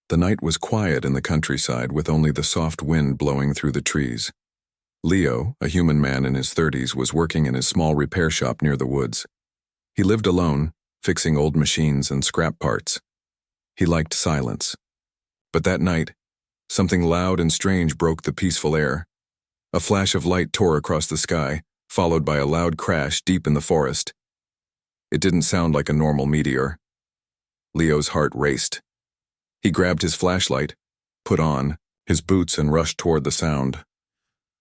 The night was quiet in the countryside with only the soft wind blowing through the trees. Leo, a human man in his 30s, was working in his small repair shop near the woods. He lived alone, fixing old machines and scrap parts. He liked silence. But that night, something loud and strange broke the peaceful air. A flash of light tore across the sky, followed by a loud crash deep in the forest. It didn't sound like a normal meteor. Leo's heart raced. He grabbed his flashlight, put on his boots, and rushed toward the sound.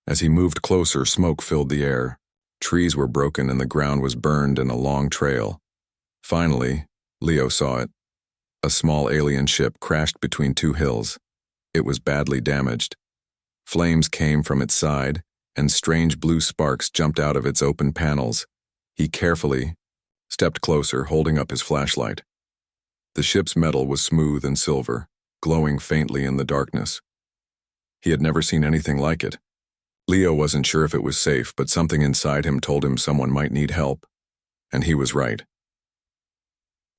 As he moved closer, smoke filled the air. Trees were broken and the ground was burned in a long trail. Finally, Leo saw it. A small alien ship crashed between two hills. It was badly damaged. Flames came from its side, and strange blue sparks jumped out of its open panels. He carefully stepped closer, holding up his flashlight. The ship's metal was smooth and silver, glowing faintly in the darkness. He had never seen anything like it. Leo wasn't sure if it was safe, but something inside him told him someone might need help, and he was right.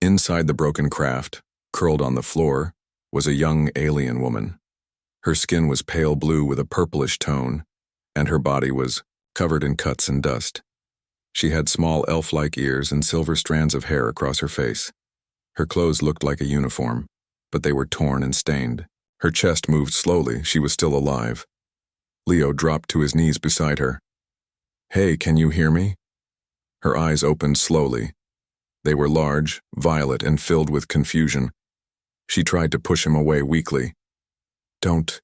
Inside the broken craft, curled on the floor, was a young alien woman. Her skin was pale blue with a purplish tone, and her body was covered in cuts and dust. She had small elf-like ears and silver strands of hair across her face. Her clothes looked like a uniform, but they were torn and stained. Her chest moved slowly. She was still alive. Leo dropped to his knees beside her. "Hey, can you hear me?" Her eyes opened slowly. They were large, violet, and filled with confusion. She tried to push him away weakly. "Don't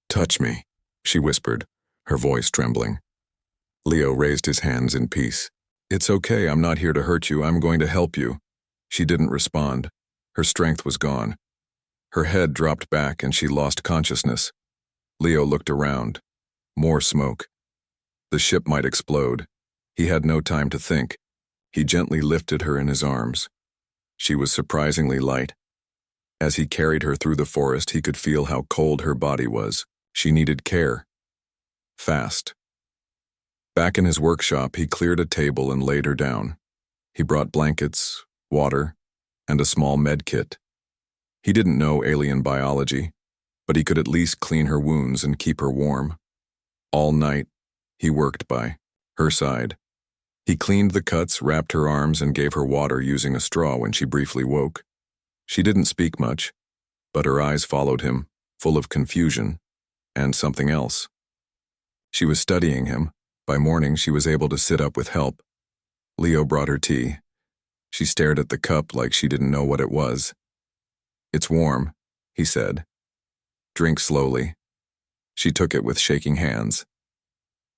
touch me," she whispered, her voice trembling. Leo raised his hands in peace. "It's okay, I'm not here to hurt you, I'm going to help you." She didn't respond. Her strength was gone. Her head dropped back and she lost consciousness. Leo looked around. More smoke. The ship might explode. He had no time to think. He gently lifted her in his arms. She was surprisingly light. As he carried her through the forest, he could feel how cold her body was. She needed care. Fast. Back in his workshop, he cleared a table and laid her down. He brought blankets, water, and a small med kit. He didn't know alien biology, but he could at least clean her wounds and keep her warm. All night, he worked by her side. He cleaned the cuts, wrapped her arms, and gave her water using a straw when she briefly woke. She didn't speak much, but her eyes followed him, full of confusion and something else. She was studying him. By morning, she was able to sit up with help. Leo brought her tea. She stared at the cup like she didn't know what it was. "It's warm," he said. "Drink slowly." She took it with shaking hands.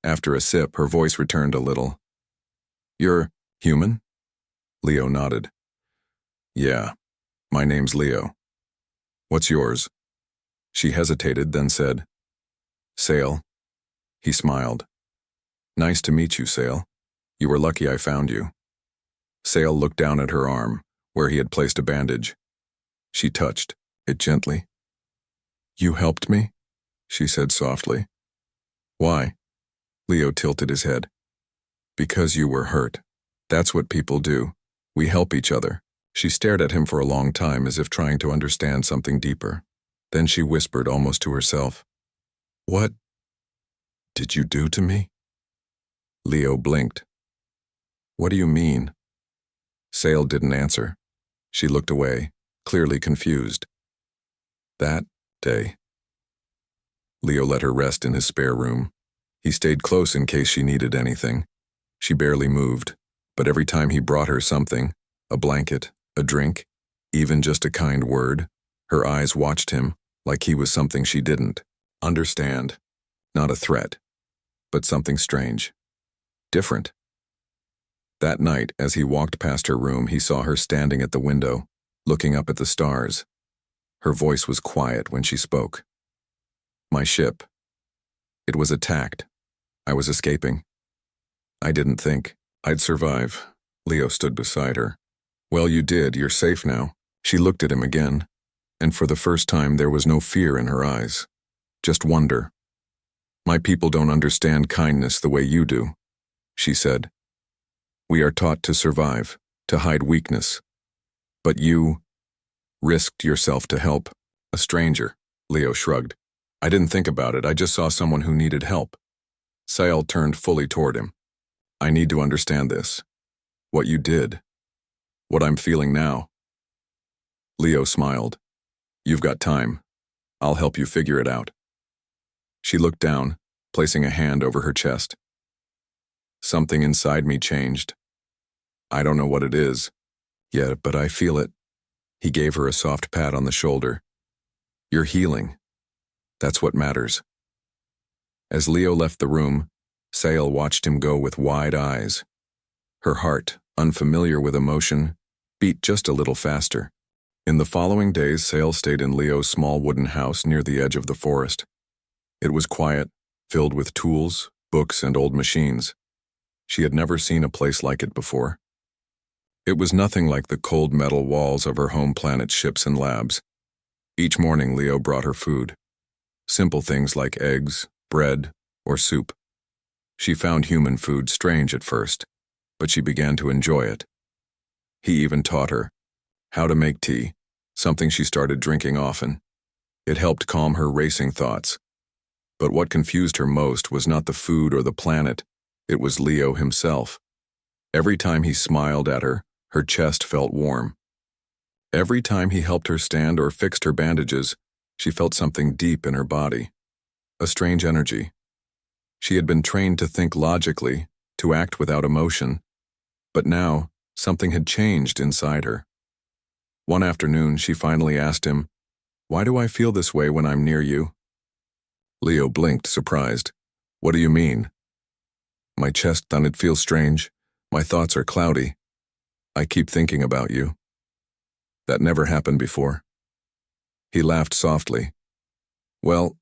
After a sip, her voice returned a little. "You're human?" Leo nodded. "Yeah, my name's Leo. What's yours?" She hesitated, then said, "Sale." He smiled. "Nice to meet you, Sale. You were lucky I found you." Sale looked down at her arm, where he had placed a bandage. She touched it gently. "You helped me?" she said softly. "Why?" Leo tilted his head. "Because you were hurt. That's what people do. We help each other." She stared at him for a long time as if trying to understand something deeper. Then she whispered almost to herself, "What did you do to me?" Leo blinked. "What do you mean?" Sale didn't answer. She looked away, clearly confused. That day, Leo let her rest in his spare room. He stayed close in case she needed anything. She barely moved, but every time he brought her something, a blanket, a drink, even just a kind word, her eyes watched him like he was something she didn't understand. Not a threat, but something strange. Different. That night, as he walked past her room, he saw her standing at the window, looking up at the stars. Her voice was quiet when she spoke. "My ship. It was attacked. I was escaping. I didn't think I'd survive." Leo stood beside her. "Well, you did. You're safe now." She looked at him again, and for the first time there was no fear in her eyes, just wonder. "My people don't understand kindness the way you do," she said. "We are taught to survive, to hide weakness. But you risked yourself to help." A stranger, Leo shrugged. I didn't think about it, I just saw someone who needed help. Sael turned fully toward him. I need to understand this. What you did. What I'm feeling now. Leo smiled. You've got time. I'll help you figure it out. She looked down, placing a hand over her chest. Something inside me changed. I don't know what it is yet, but I feel it. He gave her a soft pat on the shoulder. You're healing. That's what matters. As Leo left the room, Sael watched him go with wide eyes. Her heart, unfamiliar with emotion, beat just a little faster. In the following days, Sael stayed in Leo's small wooden house near the edge of the forest. It was quiet, filled with tools, books, and old machines. She had never seen a place like it before. It was nothing like the cold metal walls of her home planet's ships and labs. Each morning, Leo brought her food. Simple things like eggs, bread, or soup. She found human food strange at first, but she began to enjoy it. He even taught her how to make tea, something she started drinking often. It helped calm her racing thoughts. But what confused her most was not the food or the planet, it was Leo himself. Every time he smiled at her, her chest felt warm. Every time he helped her stand or fixed her bandages, she felt something deep in her body. A strange energy. She had been trained to think logically, to act without emotion, but now something had changed inside her. One afternoon, she finally asked him, "Why do I feel this way when I'm near you?" Leo blinked, surprised. "What do you mean?" "My chest it feels strange. My thoughts are cloudy. I keep thinking about you." "That never happened before." He laughed softly. "Well,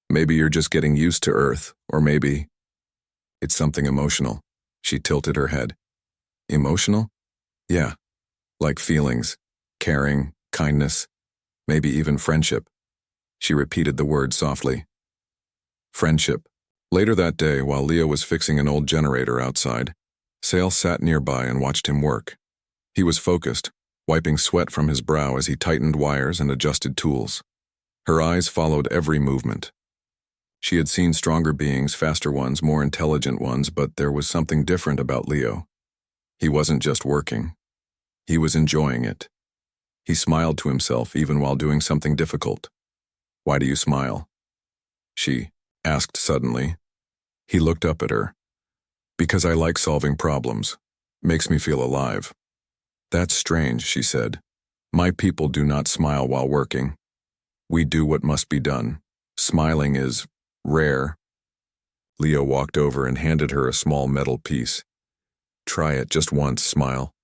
maybe you're just getting used to Earth, or maybe it's something emotional." She tilted her head. "Emotional?" "Yeah, like feelings, caring, kindness, maybe even friendship." She repeated the word softly. Friendship. Later that day, while Leo was fixing an old generator outside, Sael sat nearby and watched him work. He was focused, wiping sweat from his brow as he tightened wires and adjusted tools. Her eyes followed every movement. She had seen stronger beings, faster ones, more intelligent ones, but there was something different about Leo. He wasn't just working. He was enjoying it. He smiled to himself even while doing something difficult. "Why do you smile?" she asked suddenly. He looked up at her. "Because I like solving problems. Makes me feel alive." "That's strange," she said. "My people do not smile while working. We do what must be done. Smiling is rare." Leo walked over and handed her a small metal piece. "Try it just once, smile."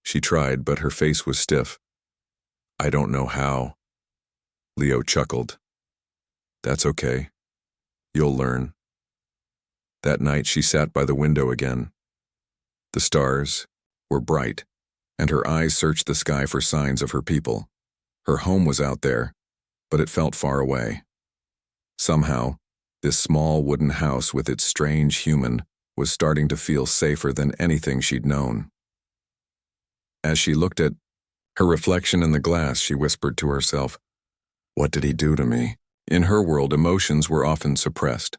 She tried, but her face was stiff. "I don't know how." Leo chuckled. "That's okay. You'll learn." That night she sat by the window again. The stars were bright, and her eyes searched the sky for signs of her people. Her home was out there, but it felt far away. Somehow, this small wooden house with its strange human was starting to feel safer than anything she'd known. As she looked at her reflection in the glass, she whispered to herself, "What did he do to me?" In her world, emotions were often suppressed.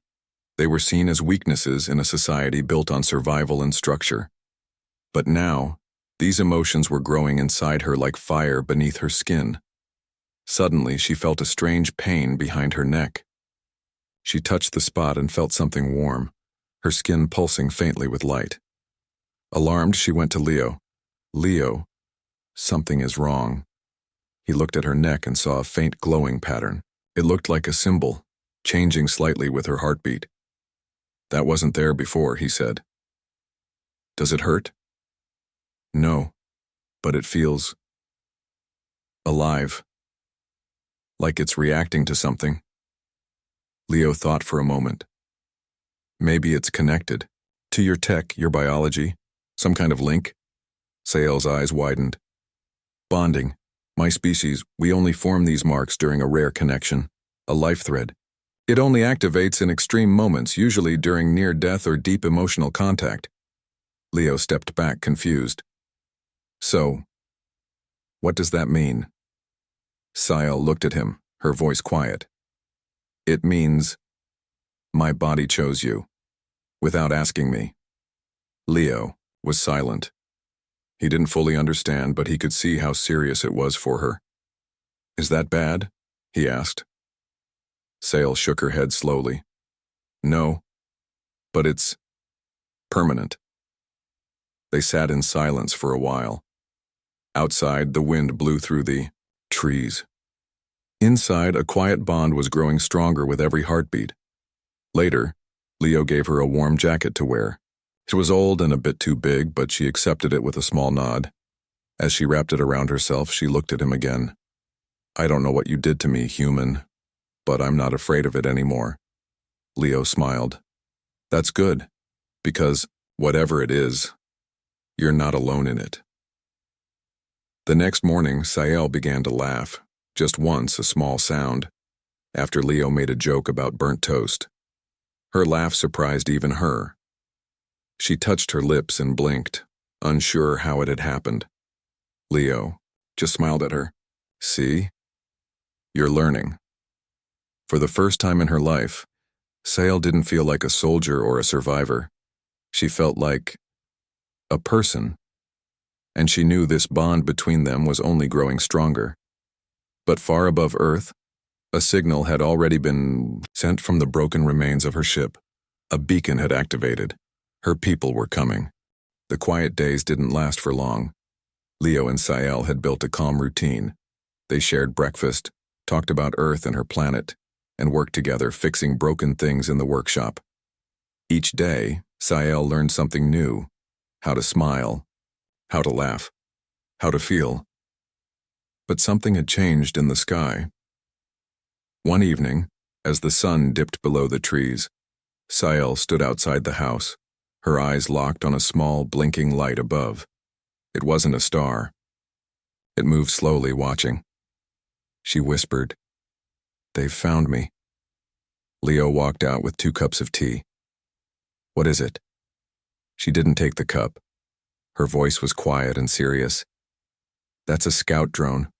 They were seen as weaknesses in a society built on survival and structure. But now, these emotions were growing inside her like fire beneath her skin. Suddenly, she felt a strange pain behind her neck. She touched the spot and felt something warm, her skin pulsing faintly with light. Alarmed, she went to Leo. "Leo, something is wrong." He looked at her neck and saw a faint glowing pattern. It looked like a symbol, changing slightly with her heartbeat. "That wasn't there before," he said. "Does it hurt?" "No, but it feels alive. Like it's reacting to something." Leo thought for a moment. "Maybe it's connected. To your tech, your biology, some kind of link?" Sael's eyes widened. "Bonding. My species, we only form these marks during a rare connection, a life thread. It only activates in extreme moments, usually during near-death or deep emotional contact." Leo stepped back, confused. "So, what does that mean?" Sael looked at him, her voice quiet. It means, my body chose you, without asking me. Leo was silent. He didn't fully understand, but he could see how serious it was for her. Is that bad? He asked. Sael shook her head slowly. No, but it's permanent. They sat in silence for a while. Outside, the wind blew through the trees. Inside, a quiet bond was growing stronger with every heartbeat. Later, Leo gave her a warm jacket to wear. It was old and a bit too big, but she accepted it with a small nod. As she wrapped it around herself, she looked at him again. I don't know what you did to me, human, but I'm not afraid of it anymore. Leo smiled. That's good, because whatever it is, you're not alone in it. The next morning, Sael began to laugh, just once, a small sound, after Leo made a joke about burnt toast. Her laugh surprised even her. She touched her lips and blinked, unsure how it had happened. Leo just smiled at her. See? You're learning. For the first time in her life, Sael didn't feel like a soldier or a survivor. She felt like a person, and she knew this bond between them was only growing stronger. But far above Earth, a signal had already been sent from the broken remains of her ship. A beacon had activated. Her people were coming. The quiet days didn't last for long. Leo and Sael had built a calm routine. They shared breakfast, talked about Earth and her planet, and worked together fixing broken things in the workshop. Each day, Sael learned something new: how to smile, how to laugh, how to feel. But something had changed in the sky. One evening, as the sun dipped below the trees, Sael stood outside the house, her eyes locked on a small, blinking light above. It wasn't a star. It moved slowly, watching. She whispered, "They've found me." Leo walked out with 2 cups of tea. "What is it?" She didn't take the cup. Her voice was quiet and serious. "That's a scout drone,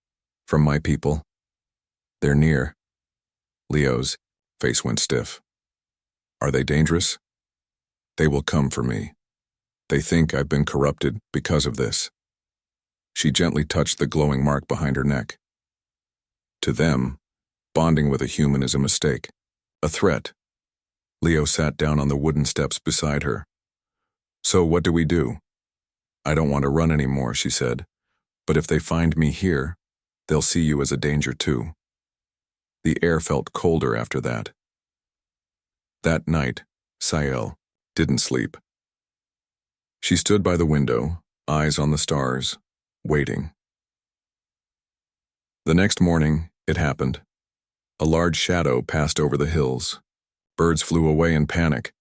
from my people. They're near." Leo's face went stiff. "Are they dangerous?" "They will come for me. They think I've been corrupted because of this." She gently touched the glowing mark behind her neck. To them, bonding with a human is a mistake, a threat. Leo sat down on the wooden steps beside her. "So what do we do?" "I don't want to run anymore," she said. "But if they find me here, they'll see you as a danger too." The air felt colder after that. That night, Sael didn't sleep. She stood by the window, eyes on the stars, waiting. The next morning, it happened. A large shadow passed over the hills. Birds flew away in panic.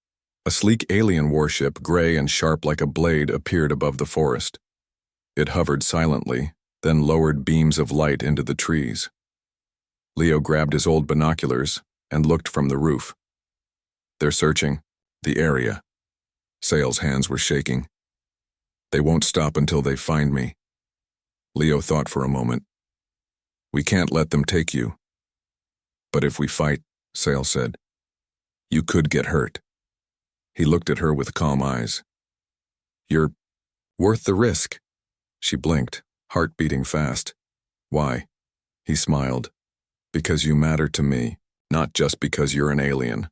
A sleek alien warship, gray and sharp like a blade, appeared above the forest. It hovered silently, then lowered beams of light into the trees. Leo grabbed his old binoculars and looked from the roof. "They're searching the area." Sael's hands were shaking. "They won't stop until they find me." Leo thought for a moment. "We can't let them take you." "But if we fight," Sael said, "you could get hurt." He looked at her with calm eyes. "You're worth the risk." She blinked, heart beating fast. "Why?" He smiled. "Because you matter to me, not just because you're an alien,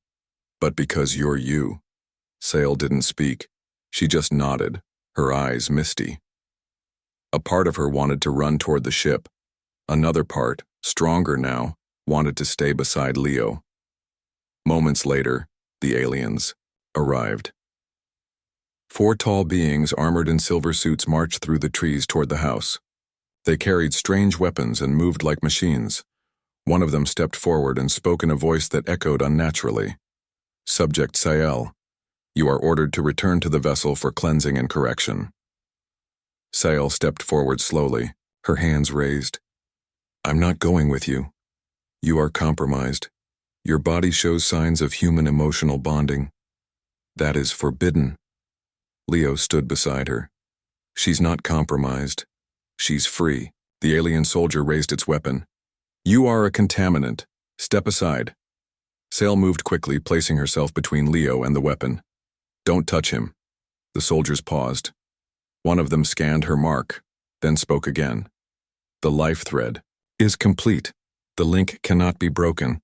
but because you're you." Sael didn't speak. She just nodded, her eyes misty. A part of her wanted to run toward the ship. Another part, stronger now, wanted to stay beside Leo. Moments later, the aliens arrived. 4 tall beings armored in silver suits marched through the trees toward the house. They carried strange weapons and moved like machines. One of them stepped forward and spoke in a voice that echoed unnaturally. "Subject Sael, you are ordered to return to the vessel for cleansing and correction." Sael stepped forward slowly, her hands raised. "I'm not going with you. You are compromised. Your body shows signs of human emotional bonding. That is forbidden." Leo stood beside her. "She's not compromised. She's free." The alien soldier raised its weapon. You are a contaminant. Step aside. Sail moved quickly, placing herself between Leo and the weapon. Don't touch him. The soldiers paused. One of them scanned her mark, then spoke again. The life thread is complete. The link cannot be broken.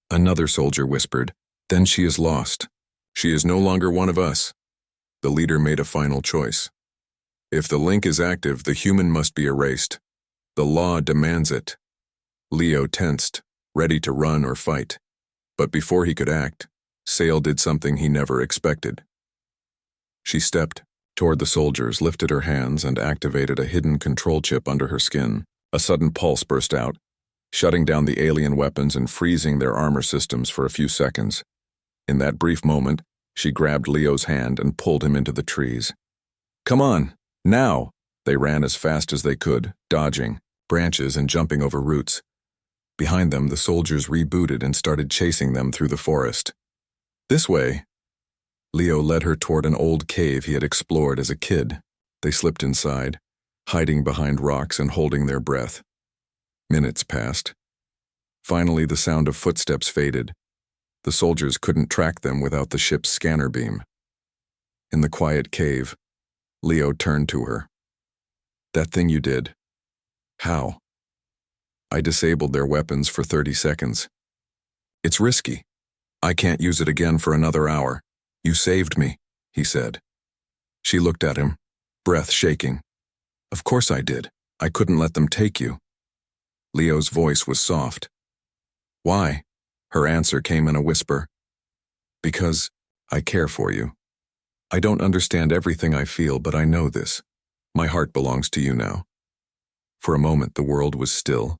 Another soldier whispered. Then she is lost. She is no longer one of us. The leader made a final choice. If the link is active, the human must be erased. The law demands it. Leo tensed, ready to run or fight. But before he could act, Sail did something he never expected. She stepped toward the soldiers, lifted her hands, and activated a hidden control chip under her skin. A sudden pulse burst out, shutting down the alien weapons and freezing their armor systems for a few seconds. In that brief moment, she grabbed Leo's hand and pulled him into the trees. Come on, now! They ran as fast as they could, dodging branches and jumping over roots. Behind them, the soldiers rebooted and started chasing them through the forest. This way. Leo led her toward an old cave he had explored as a kid. They slipped inside, hiding behind rocks and holding their breath. Minutes passed. Finally, the sound of footsteps faded. The soldiers couldn't track them without the ship's scanner beam. In the quiet cave, Leo turned to her. That thing you did. How? I disabled their weapons for 30 seconds. It's risky. I can't use it again for another hour. You saved me, he said. She looked at him, breath shaking. Of course I did. I couldn't let them take you. Leo's voice was soft. Why? Her answer came in a whisper. Because I care for you. I don't understand everything I feel, but I know this. My heart belongs to you now. For a moment, the world was still.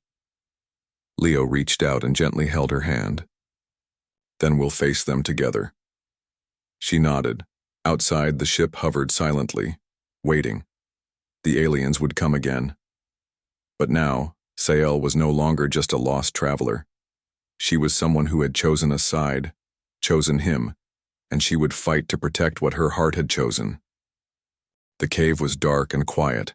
Leo reached out and gently held her hand. Then we'll face them together. She nodded. Outside, the ship hovered silently, waiting. The aliens would come again. But now, Sael was no longer just a lost traveler. She was someone who had chosen a side, chosen him, and she would fight to protect what her heart had chosen. The cave was dark and quiet.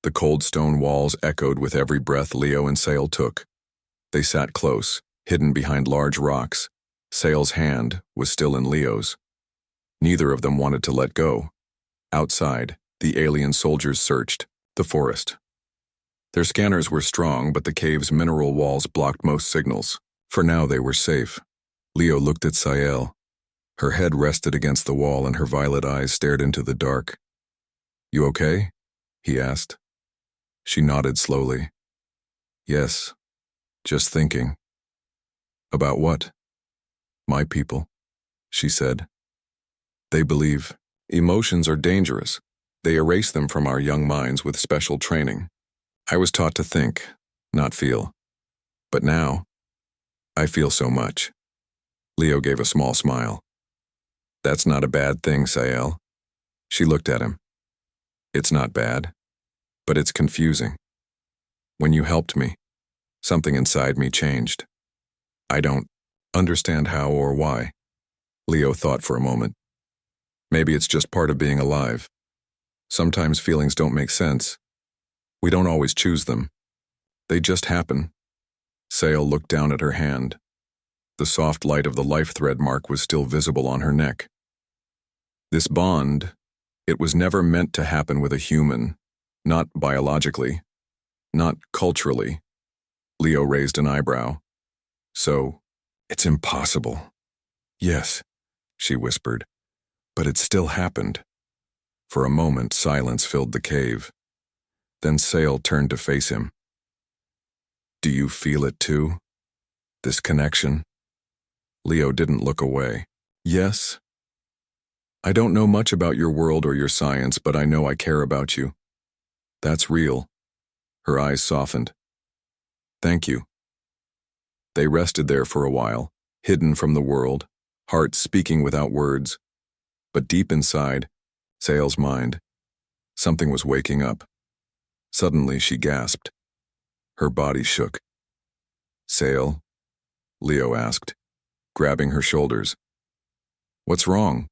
The cold stone walls echoed with every breath Leo and Sael took. They sat close, hidden behind large rocks. Sael's hand was still in Leo's. Neither of them wanted to let go. Outside, the alien soldiers searched the forest. Their scanners were strong, but the cave's mineral walls blocked most signals. For now, they were safe. Leo looked at Sael. Her head rested against the wall and her violet eyes stared into the dark. You okay? He asked. She nodded slowly. Yes, just thinking. About what? My people, she said. They believe emotions are dangerous. They erase them from our young minds with special training. I was taught to think, not feel. But now, I feel so much. Leo gave a small smile. That's not a bad thing, Sael. She looked at him. It's not bad, but it's confusing. When you helped me, something inside me changed. I don't understand how or why. Leo thought for a moment. Maybe it's just part of being alive. Sometimes feelings don't make sense. We don't always choose them. They just happen. Sael looked down at her hand. The soft light of the life thread mark was still visible on her neck. This bond, it was never meant to happen with a human, not biologically, not culturally. Leo raised an eyebrow. So, it's impossible. Yes, she whispered, but it still happened. For a moment, silence filled the cave. Then Sael turned to face him. Do you feel it too? This connection? Leo didn't look away. Yes. I don't know much about your world or your science, but I know I care about you. That's real. Her eyes softened. Thank you. They rested there for a while, hidden from the world, hearts speaking without words. But deep inside, Sael's mind, something was waking up. Suddenly she gasped. Her body shook. Sael? Leo asked, grabbing her shoulders. What's wrong?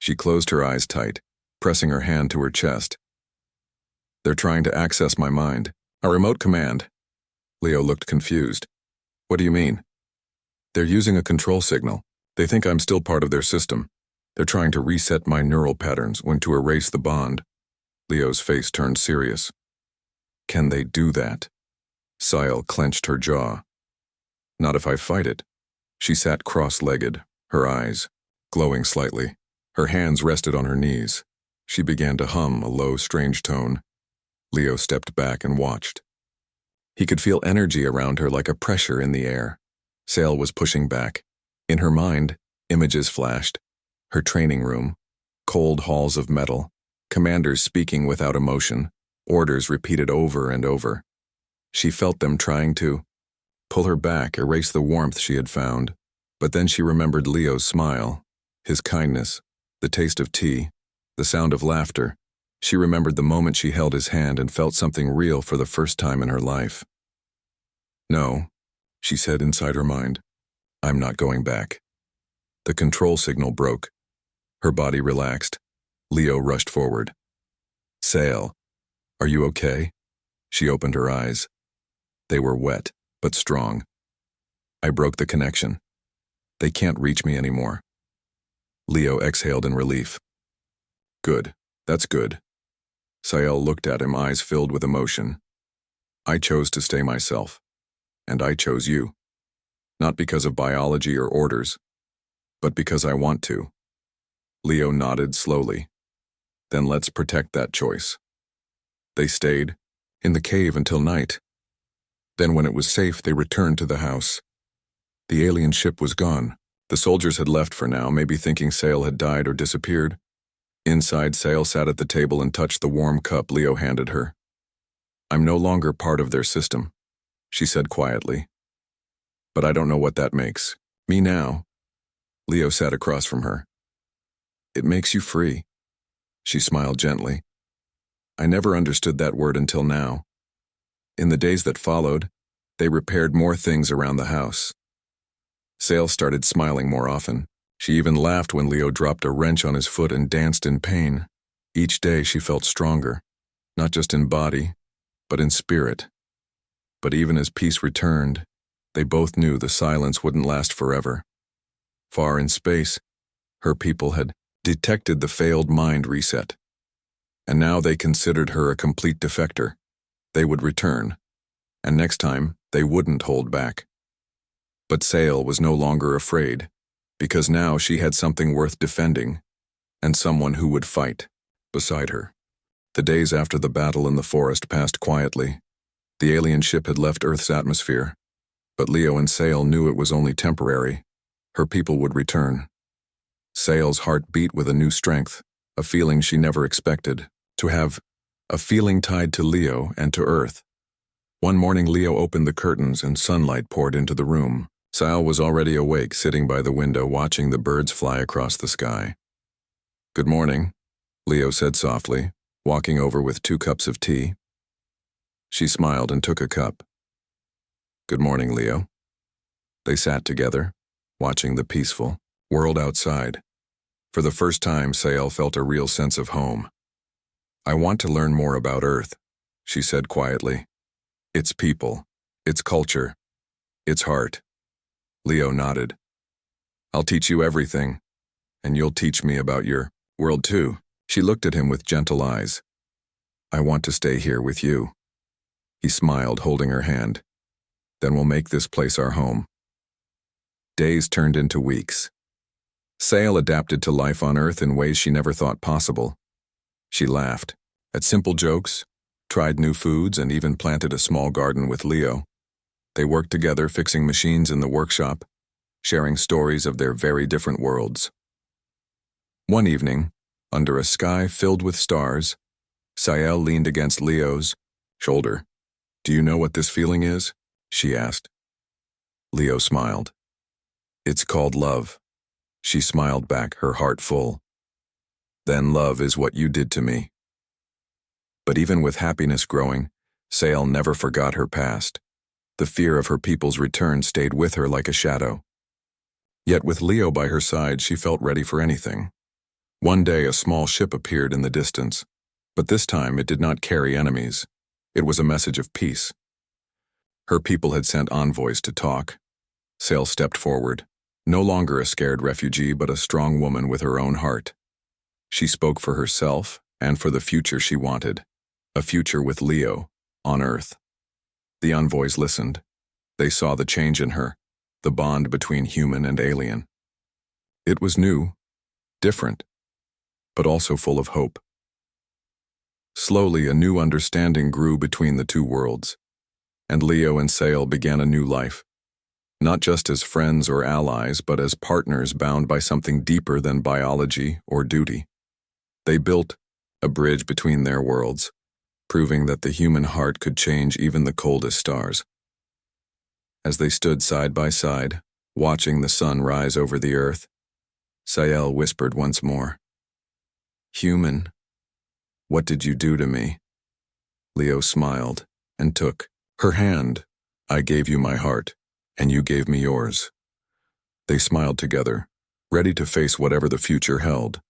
She closed her eyes tight, pressing her hand to her chest. They're trying to access my mind. A remote command. Leo looked confused. What do you mean? They're using a control signal. They think I'm still part of their system. They're trying to reset my neural patterns when to erase the bond. Leo's face turned serious. Can they do that? Sile clenched her jaw. Not if I fight it. She sat cross-legged, her eyes glowing slightly. Her hands rested on her knees. She began to hum a low, strange tone. Leo stepped back and watched. He could feel energy around her like a pressure in the air. Sale was pushing back. In her mind, images flashed. Her training room, cold halls of metal, commanders speaking without emotion, orders repeated over and over. She felt them trying to pull her back, erase the warmth she had found. But then she remembered Leo's smile, his kindness, the taste of tea, the sound of laughter. She remembered the moment she held his hand and felt something real for the first time in her life. No, she said inside her mind. I'm not going back. The control signal broke. Her body relaxed. Leo rushed forward. Sale, are you okay? She opened her eyes. They were wet, but strong. I broke the connection. They can't reach me anymore. Leo exhaled in relief. Good, that's good. Sael looked at him, eyes filled with emotion. I chose to stay myself. And I chose you. Not because of biology or orders, but because I want to. Leo nodded slowly. Then let's protect that choice. They stayed in the cave until night. Then when it was safe, they returned to the house. The alien ship was gone. The soldiers had left for now, maybe thinking Sale had died or disappeared. Inside, Sale sat at the table and touched the warm cup Leo handed her. I'm no longer part of their system, she said quietly. But I don't know what that makes me now. Leo sat across from her. It makes you free. She smiled gently. I never understood that word until now. In the days that followed, they repaired more things around the house. Sale started smiling more often. She even laughed when Leo dropped a wrench on his foot and danced in pain. Each day she felt stronger, not just in body, but in spirit. But even as peace returned, they both knew the silence wouldn't last forever. Far in space, her people had detected the failed mind reset. And now they considered her a complete defector. They would return, and next time they wouldn't hold back. But Sale was no longer afraid, because now she had something worth defending, and someone who would fight beside her. The days after the battle in the forest passed quietly. The alien ship had left Earth's atmosphere, but Leo and Sale knew it was only temporary. Her people would return. Sale's heart beat with a new strength, a feeling she never expected, to have a feeling tied to Leo and to Earth. One morning Leo opened the curtains and sunlight poured into the room. Sal was already awake, sitting by the window watching the birds fly across the sky. Good morning, Leo said softly, walking over with 2 cups of tea. She smiled and took a cup. Good morning, Leo. They sat together, watching the peaceful world outside. For the first time, Sael felt a real sense of home. I want to learn more about Earth, she said quietly. Its people, its culture, its heart. Leo nodded. I'll teach you everything, and you'll teach me about your world too. She looked at him with gentle eyes. I want to stay here with you. He smiled, holding her hand. Then we'll make this place our home. Days turned into weeks. Sael adapted to life on Earth in ways she never thought possible. She laughed at simple jokes, tried new foods, and even planted a small garden with Leo. They worked together, fixing machines in the workshop, sharing stories of their very different worlds. One evening, under a sky filled with stars, Sael leaned against Leo's shoulder. Do you know what this feeling is? She asked. Leo smiled. It's called love. She smiled back, her heart full. Then love is what you did to me. But even with happiness growing, Sael never forgot her past. The fear of her people's return stayed with her like a shadow. Yet with Leo by her side, she felt ready for anything. One day a small ship appeared in the distance, but this time it did not carry enemies. It was a message of peace. Her people had sent envoys to talk. Sail stepped forward, no longer a scared refugee but a strong woman with her own heart. She spoke for herself and for the future she wanted, a future with Leo, on Earth. The envoys listened. They saw the change in her, the bond between human and alien. It was new, different, but also full of hope. Slowly, a new understanding grew between the two worlds, and Leo and Sail began a new life, not just as friends or allies, but as partners bound by something deeper than biology or duty. They built a bridge between their worlds, proving that the human heart could change even the coldest stars. As they stood side by side, watching the sun rise over the earth, Sael whispered once more, "Human, what did you do to me?" Leo smiled and took her hand. "I gave you my heart, and you gave me yours." They smiled together, ready to face whatever the future held.